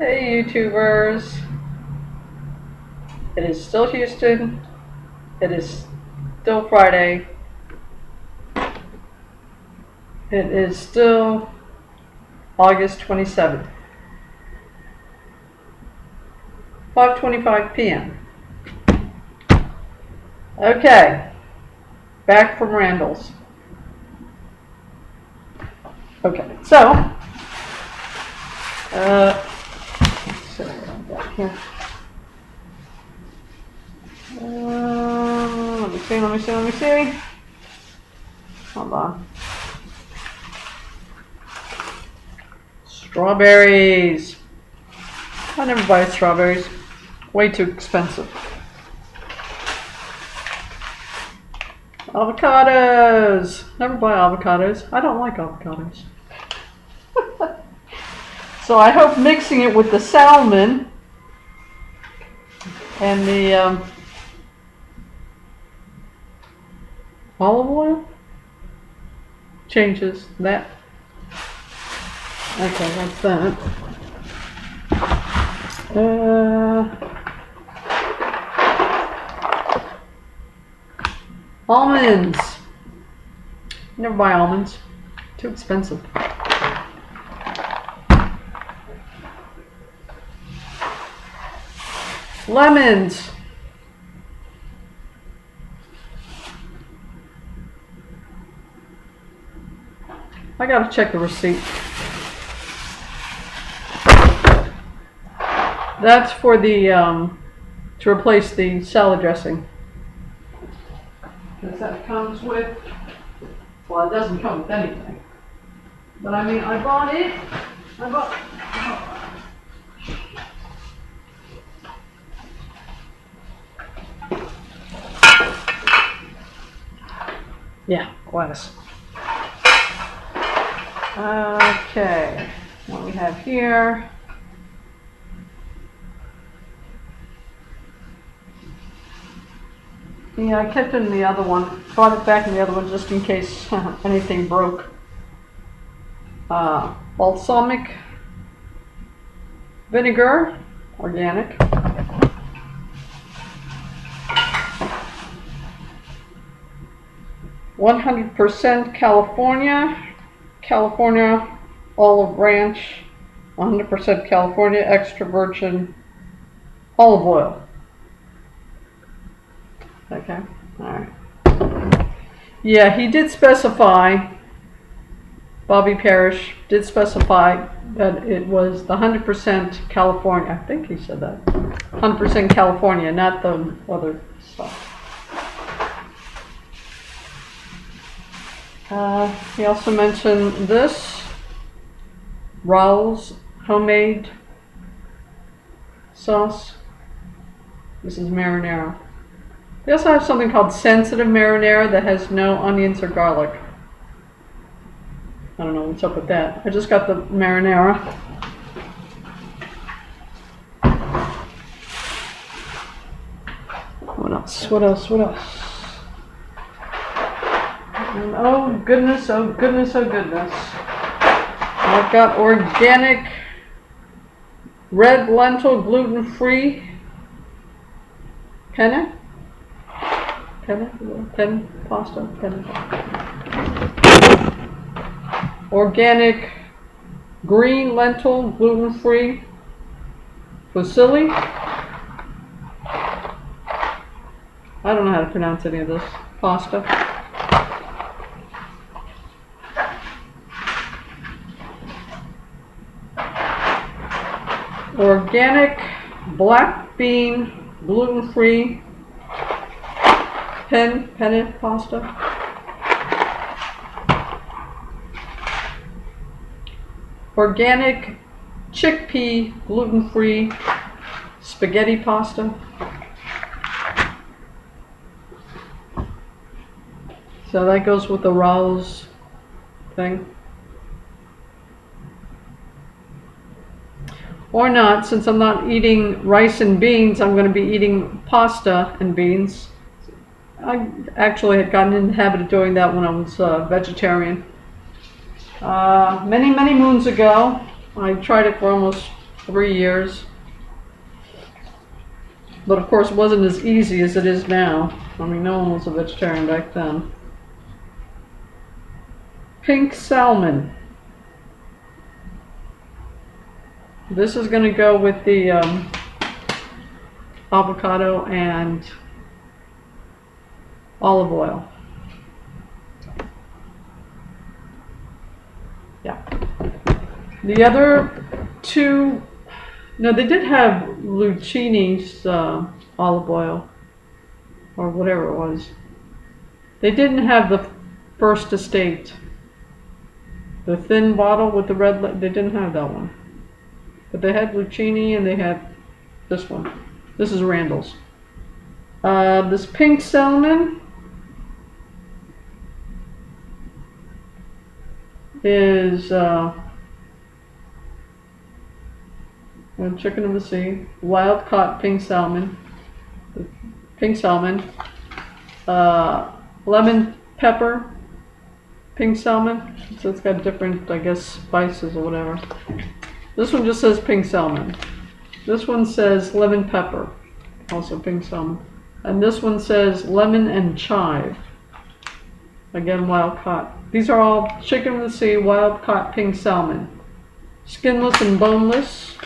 Hey YouTubers, it is still Houston, it is still Friday, it is still August 27th, 5:25 p.m. Okay, back from Randall's. Okay, so, let's see what I've got here. Let me see. Hold on. Strawberries. I never buy strawberries. Way too expensive. Avocados. Never buy avocados. I don't like avocados. So I hope mixing it with the salmon and the olive oil changes that. Okay, that's that. Almonds. Never buy almonds. Too expensive. Lemons. I gotta check the receipt. That's for the to replace the salad dressing. Because that comes with, well, it doesn't come with anything. But I mean, I bought it. Yeah, glass. Okay, what we have here. Yeah, I kept it in the other one. Brought it back in the other one just in case anything broke. Balsamic vinegar, organic. %100% California olive branch, 100% California extra virgin olive oil. Okay, alright. Yeah, he did specify, Bobby Parrish did specify that it was the 100% California. I think he said that. 100% California, not the other stuff. He also mentioned this, Raoul's homemade sauce. This is marinara. They also have something called sensitive marinara that has no onions or garlic. I don't know what's up with that. I just got the marinara. What else? And oh goodness. I've got organic red lentil gluten-free penne pasta. Organic green lentil gluten-free fusilli. I don't know how to pronounce any of this pasta. Organic black bean gluten-free penne pasta. Organic chickpea gluten-free spaghetti pasta. So that goes with the Raoul's thing. Or not, since I'm not eating rice and beans, I'm going to be eating pasta and beans. I actually had gotten in the habit of doing that when I was vegetarian. Many moons ago. I tried it for almost 3 years. But of course it wasn't as easy as it is now. I mean, no one was a vegetarian back then. Pink salmon. This is going to go with the avocado and olive oil. Yeah. The other two, no, they did have Lucchini's olive oil, or whatever it was. They didn't have the First Estate, the thin bottle with the red. They didn't have that one, but they had Lucchini and they had this one. This is Randall's. This pink salmon is chicken of the sea, wild caught pink salmon, lemon pepper, pink salmon. So it's got different, I guess, spices or whatever. This one just says pink salmon. This one says lemon pepper, also pink salmon. And this one says lemon and chive, again wild caught. These are all chicken of the sea, wild caught pink salmon, skinless and boneless,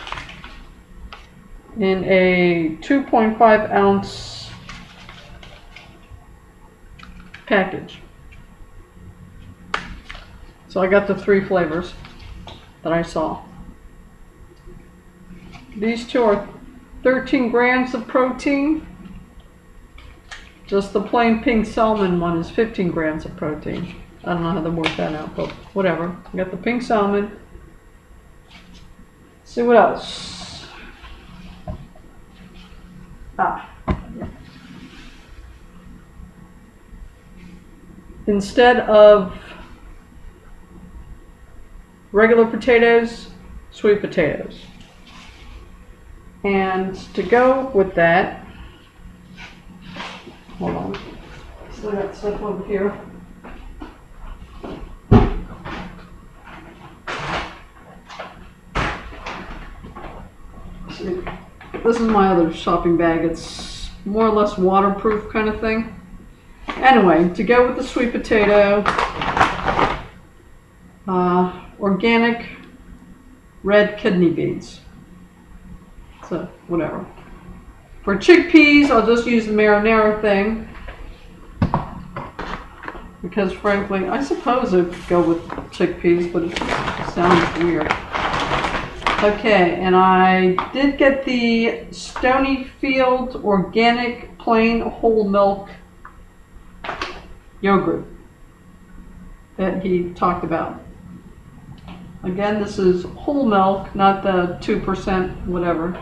in a 2.5 ounce package. So I got the 3 flavors that I saw. These two are 13 grams of protein. Just the plain pink salmon one is 15 grams of protein. I don't know how to work that out, but whatever. I got the pink salmon. Let's see what else. Instead of regular potatoes, sweet potatoes. And to go with that, hold on, still got stuff over here. See, this is my other shopping bag. It's more or less waterproof kind of thing. Anyway, to go with the sweet potato, organic red kidney beans. So, whatever. For chickpeas, I'll just use the marinara thing. Because frankly, I suppose it could go with chickpeas, but it sounds weird. Okay, and I did get the Stonyfield organic plain whole milk yogurt that he talked about. Again, this is whole milk, not the 2% whatever.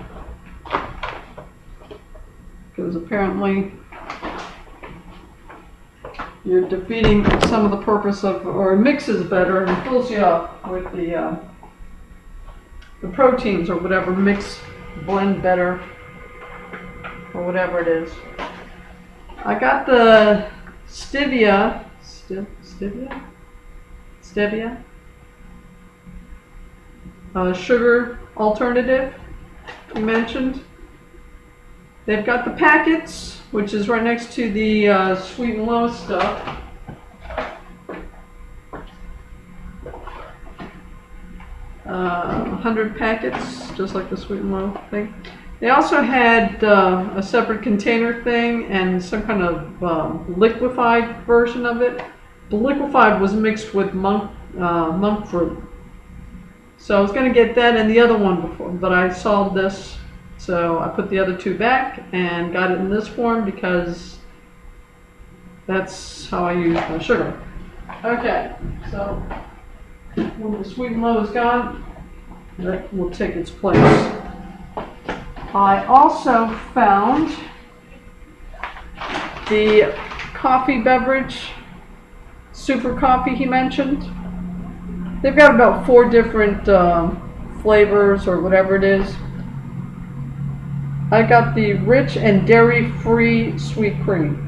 Because apparently you're defeating some of the purpose of, or it mixes better and fills you up with the proteins or whatever, blend better or whatever it is. I got the stevia sugar alternative you mentioned. They've got the packets, which is right next to the sweet and low stuff. Uh, 100 packets, just like the sweet and low thing. They also had a separate container thing and some kind of liquefied version of it. The liquefied was mixed with monk fruit. So I was going to get that and the other one before, but I saw this. So I put the other 2 back and got it in this form because that's how I use my sugar. Okay, so when the sweet and low is gone, that will take its place. I also found the coffee beverage, super coffee he mentioned. They've got about 4 different flavors or whatever it is. I got the rich and dairy-free sweet cream,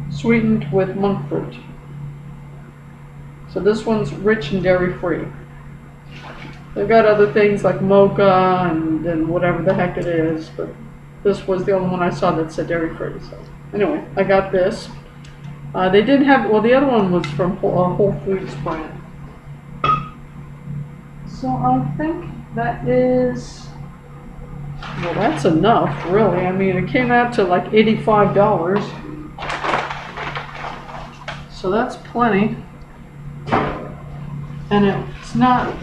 sweetened with monk fruit. So this one's rich and dairy-free. They've got other things like mocha and whatever the heck it is, but this was the only one I saw that said dairy free. So anyway, I got this. They didn't have, well, the other one was from Whole Foods brand. So I think that is, well, that's enough, really. I mean, it came out to like $85. So that's plenty. And it's not,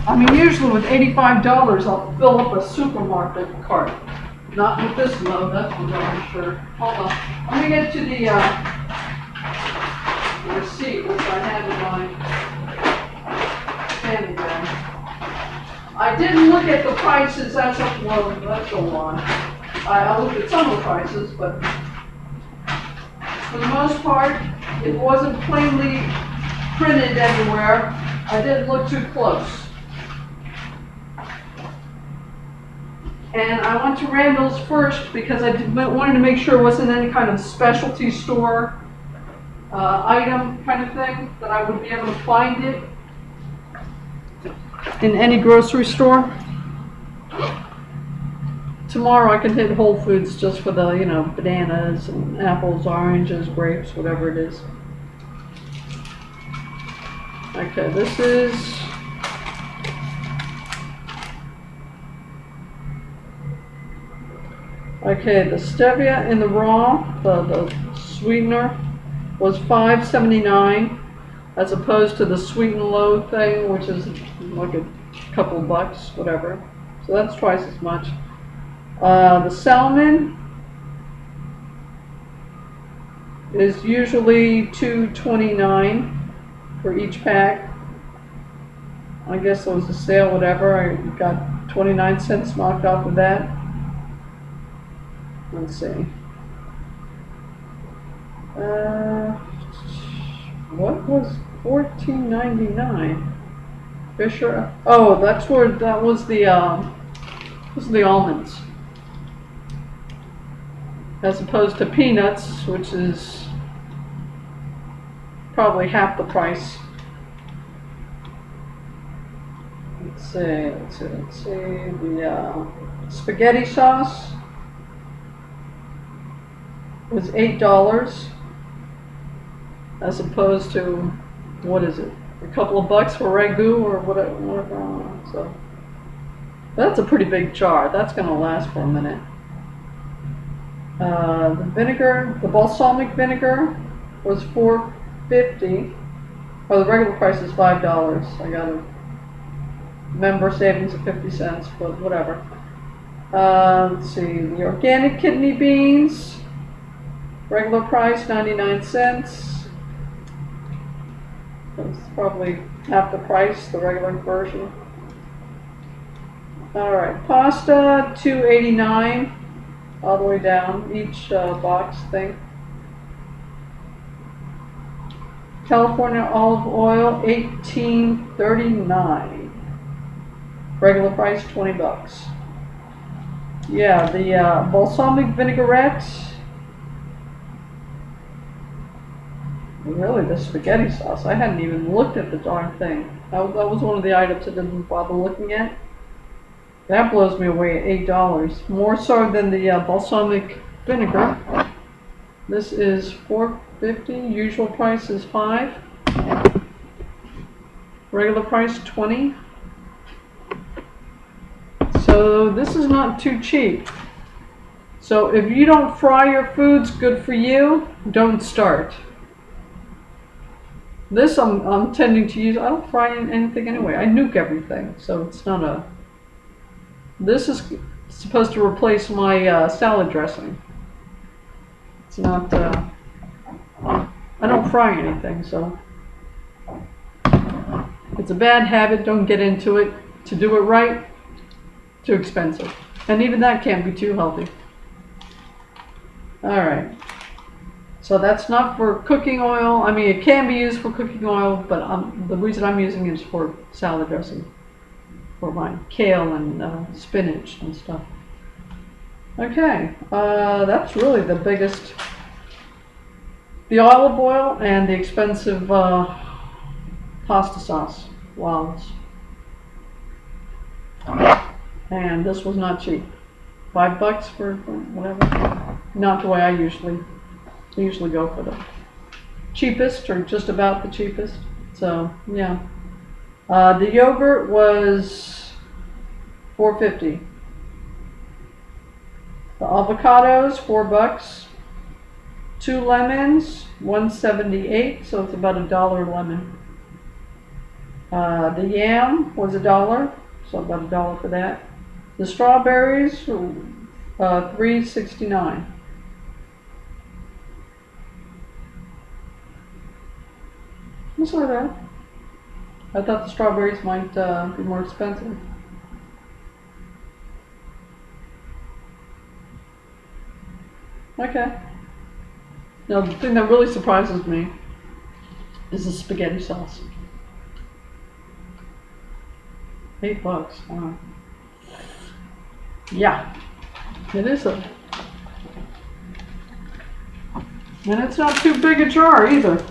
I mean, usually with $85, I'll fill up a supermarket cart. Not with this low, that's for darn sure. Hold on. Let me get to the receipt, which I have in my handy bag. I didn't look at the prices, that's a lie. I looked at some of the prices, but for the most part, it wasn't plainly printed everywhere. I didn't look too close. And I went to Randall's first because I wanted to make sure it wasn't any kind of specialty store item kind of thing, that I would be able to find it in any grocery store. Tomorrow I can hit Whole Foods just for the, bananas and apples, oranges, grapes, whatever it is. Okay, this is the stevia in the raw, the sweetener was $5.79 as opposed to the sweet and low thing, which is like a couple bucks, whatever. So that's twice as much. The salmon is usually $2.29 for each pack. I guess it was a sale, whatever. I got 29 cents knocked off of that. Let's see. What was $14.99? Fisher. Oh, that was the almonds, as opposed to peanuts, which is probably half the price. Let's see. The spaghetti sauce was $8, as opposed to, what is it, a couple of bucks for ragu or whatever. So that's a pretty big jar. That's going to last for a minute. The vinegar, the balsamic vinegar, was $4.50. Or the regular price is $5. I got a member savings of 50 cents, but whatever. Let's see, the organic kidney beans, regular price 99 cents. It's probably half the price, the regular version. Alright, pasta, $2.89, all the way down, each box thing. California olive oil, $18.39. Regular price, 20 bucks. Yeah, the balsamic vinaigrette. Really, the spaghetti sauce. I hadn't even looked at the darn thing. That was one of the items I didn't bother looking at. That blows me away at $8. More so than the balsamic vinegar. This is $4.50. Usual price is $5. Regular price $20. So this is not too cheap. So if you don't fry your foods, good for you. Don't start. This I'm tending to use. I don't fry anything anyway. I nuke everything, so it's not a. This is supposed to replace my salad dressing. It's not. I don't fry anything, so it's a bad habit. Don't get into it. To do it right, too expensive, and even that can't be too healthy. All right. So that's not for cooking oil. I mean, it can be used for cooking oil, but the reason I'm using it is for salad dressing, for my kale and spinach and stuff. Okay, that's really the biggest. The olive oil and the expensive pasta sauce. Wow. And this was not cheap. $5 for whatever. Not the way I usually go for the cheapest or just about the cheapest. So yeah. The yogurt was $4.50. The avocados, $4. 2 lemons, $1.78, so it's about $1 a lemon. The yam was $1, so about $1 for that. The strawberries, $3.69. That's not bad. I thought the strawberries might be more expensive. Okay. Now, the thing that really surprises me is the spaghetti sauce. $8. Wow. Yeah, it is and it's not too big a jar either.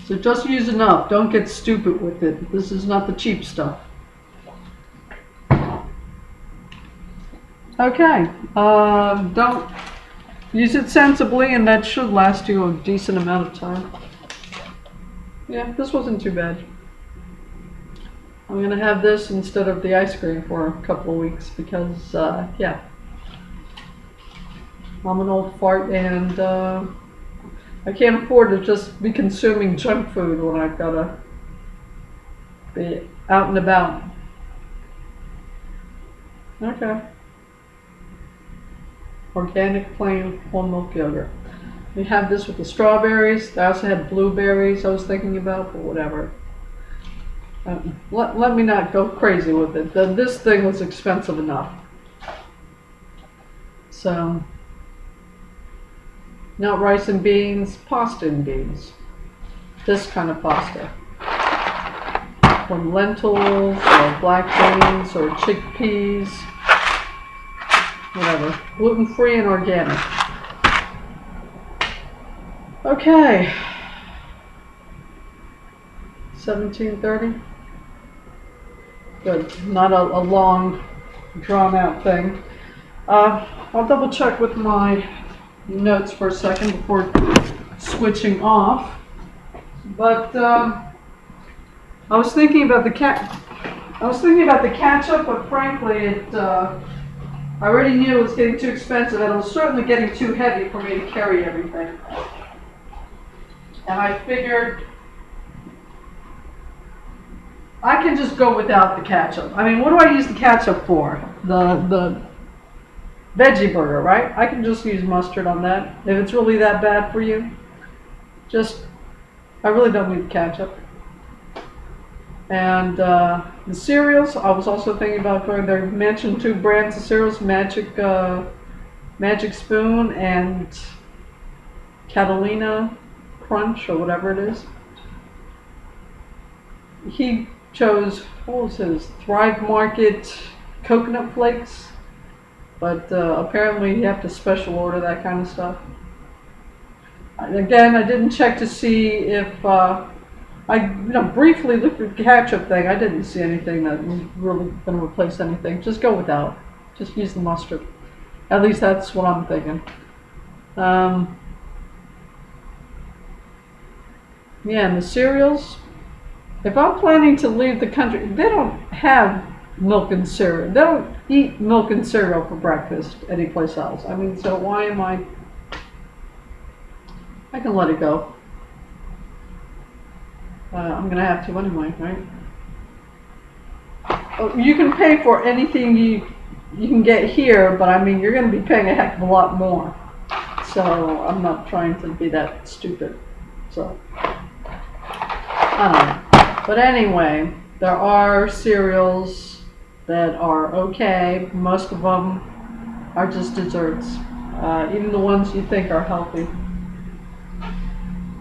So just use enough. Don't get stupid with it. This is not the cheap stuff. Okay. Don't use it sensibly, and that should last you a decent amount of time. Yeah, this wasn't too bad. I'm gonna have this instead of the ice cream for a couple of weeks because, yeah, I'm an old fart and I can't afford to just be consuming junk food when I've gotta be out and about. Okay. Organic plain whole milk yogurt. We have this with the strawberries. I also had blueberries I was thinking about, but whatever. Let me not go crazy with it. This thing was expensive enough. So, not rice and beans, pasta and beans. This kind of pasta. From lentils or black beans or chickpeas. Whatever. Gluten-free and organic. Okay. 17:30. Good. Not a long, drawn-out thing. I'll double check with my notes for a second before switching off. But I was thinking about the ketchup, but frankly, I already knew it was getting too expensive, and it was certainly getting too heavy for me to carry everything. And I figured I can just go without the ketchup. I mean, what do I use the ketchup for? The veggie burger, right? I can just use mustard on that. If it's really that bad for you, I really don't need the ketchup. And the cereals, I was also thinking about going there. Mentioned 2 brands of cereals, Magic Spoon and Catalina Crunch or whatever it is. He chose, what was his, Thrive Market coconut flakes, but apparently you have to special order that kind of stuff. Again, I didn't check to see if I briefly looked at the ketchup thing. I didn't see anything that was really going to replace anything. Just go without. Just use the mustard. At least that's what I'm thinking. Yeah, and the cereals. If I'm planning to leave the country, they don't have milk and cereal. They don't eat milk and cereal for breakfast anyplace else. I mean, so why am I can let it go. I'm going to have to anyway, right? Oh, you can pay for anything you can get here, but I mean, you're going to be paying a heck of a lot more. So I'm not trying to be that stupid. So, I don't know. But anyway, there are cereals that are okay. Most of them are just desserts. Even the ones you think are healthy.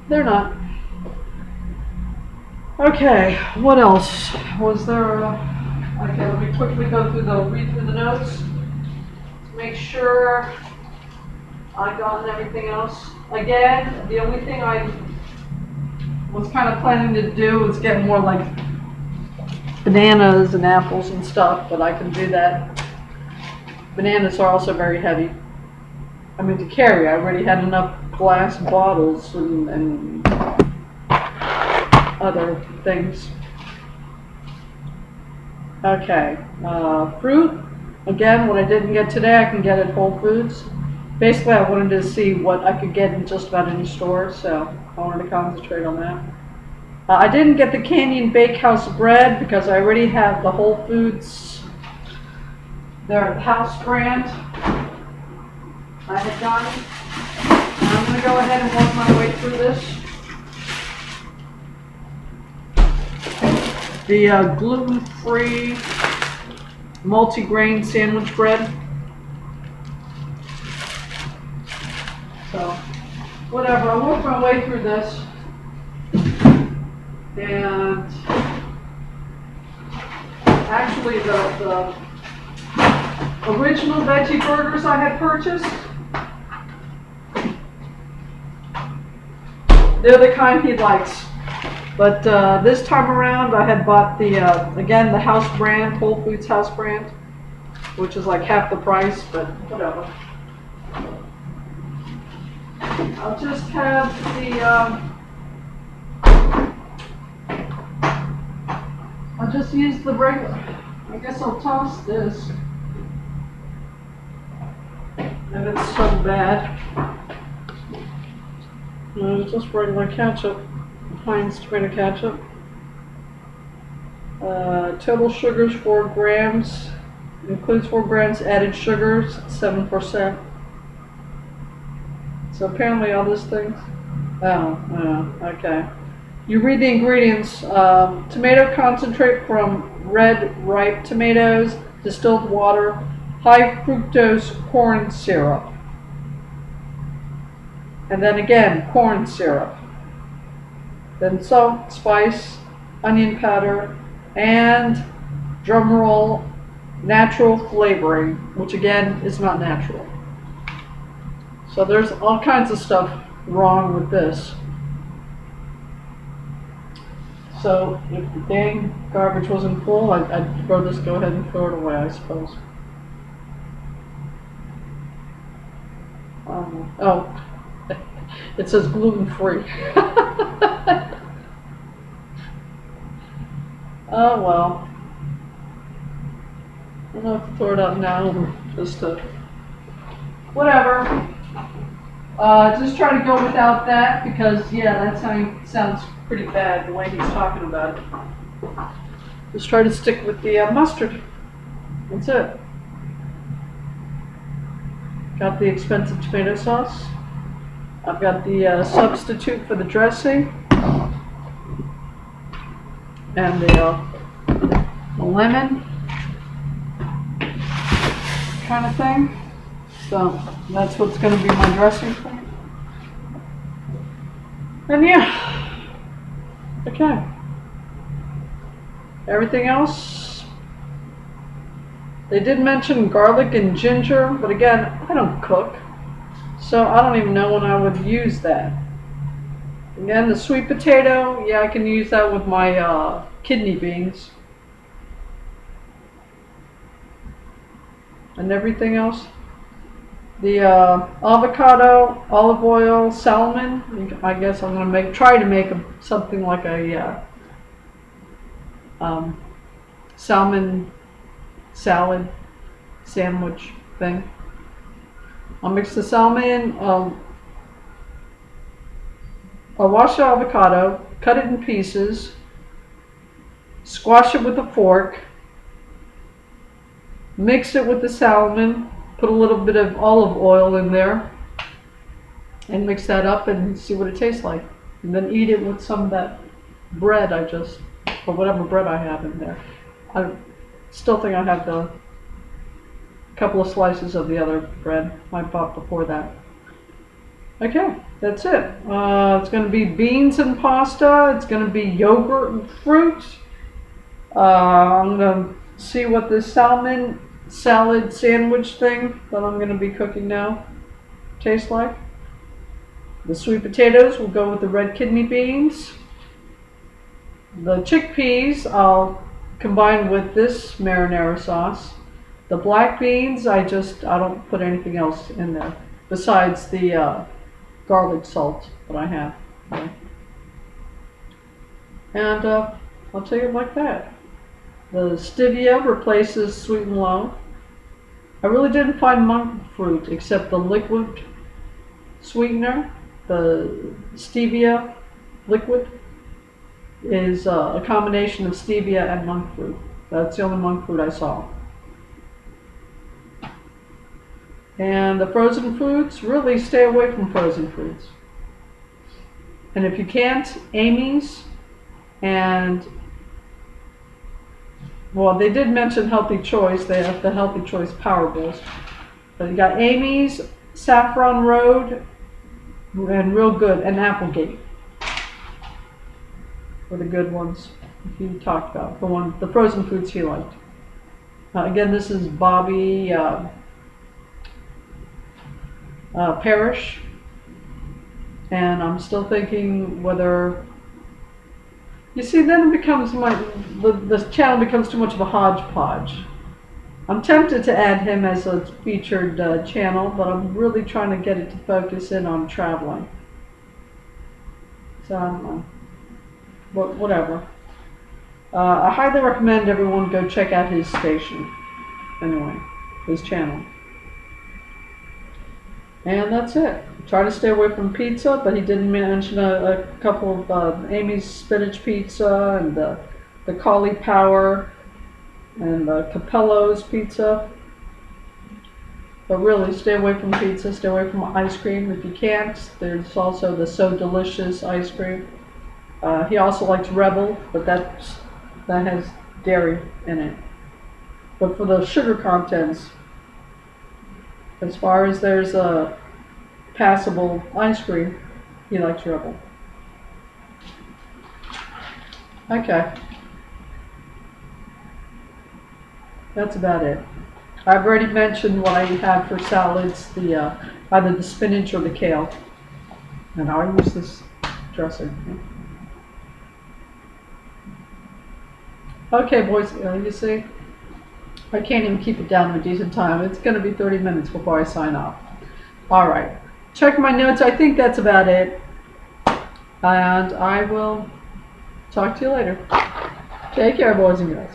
They're not. Okay, what else? Was there okay, let me quickly read through the notes to make sure I got everything else. Again, the only thing I was kind of planning to do was get more like bananas and apples and stuff, but I can do that. Bananas are also very heavy. I mean, to carry, I already had enough glass bottles and other things. Okay, fruit. Again, what I didn't get today, I can get at Whole Foods. Basically, I wanted to see what I could get in just about any store, so I wanted to concentrate on that. I didn't get the Canyon Bakehouse bread because I already have the Whole Foods, their house brand. I had gotten. And I'm going to go ahead and work my way through this. The gluten-free multi-grain sandwich bread. So, whatever, I'll work my way through this. And actually the original veggie burgers I had purchased, they're the kind he likes. But this time around I had bought the, again, the house brand, Whole Foods house brand, which is like half the price, but whatever. I'll just have the, I'll just use the regular, I guess I'll toss this. If it's so bad. No, it's just regular ketchup. Heinz tomato ketchup. Total sugars 4 grams. Includes 4 grams added sugars, 7%. So apparently all these things. Oh, okay. You read the ingredients. Tomato concentrate from red ripe tomatoes, distilled water, high fructose corn syrup. And then again, corn syrup. Then salt, spice, onion powder, and drumroll, natural flavoring, which again is not natural. So there's all kinds of stuff wrong with this. So if the dang garbage wasn't full, I'd go ahead and throw it away, I suppose. Oh, it says gluten-free. Oh well. I don't know if to throw it out now or just to whatever. Just try to go without that because yeah, that sounds pretty bad the way he's talking about it. Just try to stick with the mustard. That's it. Got the expensive tomato sauce. I've got the substitute for the dressing. And the lemon kind of thing. So that's what's going to be my dressing for. And yeah, okay. Everything else, they did mention garlic and ginger, but again, I don't cook, so I don't even know when I would use that. Again, the sweet potato, yeah, I can use that with my kidney beans. And everything else. The avocado, olive oil, salmon, I guess I'm going to try to make something like a salmon salad sandwich thing. I'll mix the salmon, I'll wash the avocado, cut it in pieces, squash it with a fork, mix it with the salmon, put a little bit of olive oil in there, and mix that up and see what it tastes like. And then eat it with some of that bread or whatever bread I have in there. I still think I have the couple of slices of the other bread I bought before that. Okay, that's it. It's going to be beans and pasta. It's going to be yogurt and fruit. I'm going to see what this salmon salad sandwich thing that I'm going to be cooking now tastes like. The sweet potatoes will go with the red kidney beans. The chickpeas I'll combined with this marinara sauce. The black beans, I don't put anything else in there besides the garlic salt that I have. And I'll tell you like that. The stevia replaces sweet and low. I really didn't find monk fruit except the liquid sweetener. The stevia liquid is a combination of stevia and monk fruit. That's the only monk fruit I saw. And the frozen foods, really stay away from frozen foods. And if you can't, Amy's and, well, they did mention Healthy Choice. They have the Healthy Choice Power Bowls. But you got Amy's, Saffron Road, and Real Good, and Applegate were the good ones he talked about. The frozen foods he liked. Again, this is Bobby Parrish, and I'm still thinking whether, you see, then it becomes the channel becomes too much of a hodgepodge. I'm tempted to add him as a featured channel, but I'm really trying to get it to focus in on traveling. So I don't know, but whatever. I highly recommend everyone go check out his station. Anyway, his channel. And that's it. Try to stay away from pizza, but he didn't mention a couple of Amy's spinach pizza and the cauliflower and Capello's pizza. But really, stay away from pizza, stay away from ice cream if you can't. There's also the So Delicious ice cream. He also likes Rebel, but that has dairy in it. But for the sugar contents, as far as there's a passable ice cream, he likes Rebel. Okay. That's about it. I've already mentioned what I have for salads, either the spinach or the kale. And I'll use this dressing. Okay, boys, you see? I can't even keep it down to a decent time. It's going to be 30 minutes before I sign off. All right. Check my notes. I think that's about it. And I will talk to you later. Take care, boys and girls.